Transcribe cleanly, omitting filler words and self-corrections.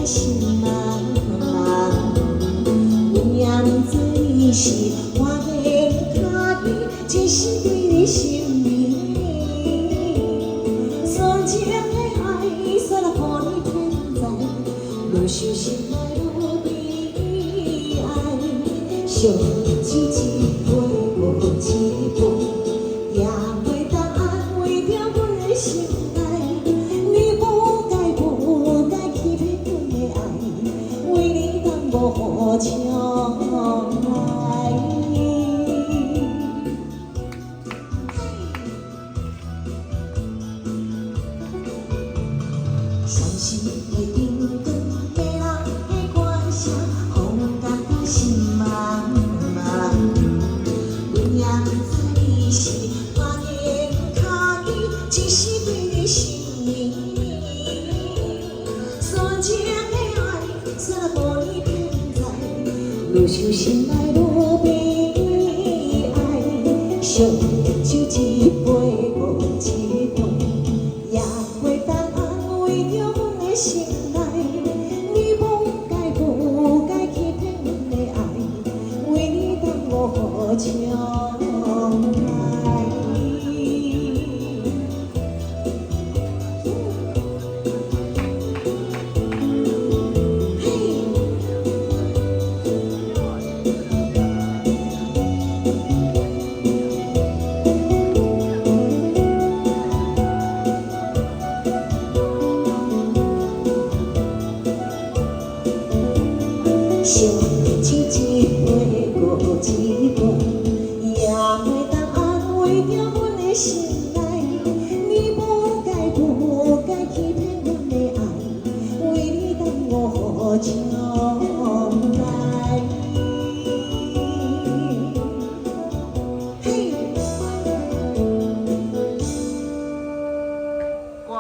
心茫茫，有影做你是我的脚印，一生对你心绵。所情的爱，煞来予你偏在，愈想心内愈悲哀。相思一杯无一杯，也袂当安慰着阮的心内。你不该欺骗阮的爱，为你当无好将来。伤心的叮当，迷人的歌声，予阮感觉心茫茫。阮也不知你是我的脚印，一生对你心绵。所情的爱，煞来予你偏在，愈想心内愈悲哀。相酒一杯无一杯，也袂当安慰着阮的心内。你不该欺骗阮的爱，为你当无好将来。相酒一杯，无一杯。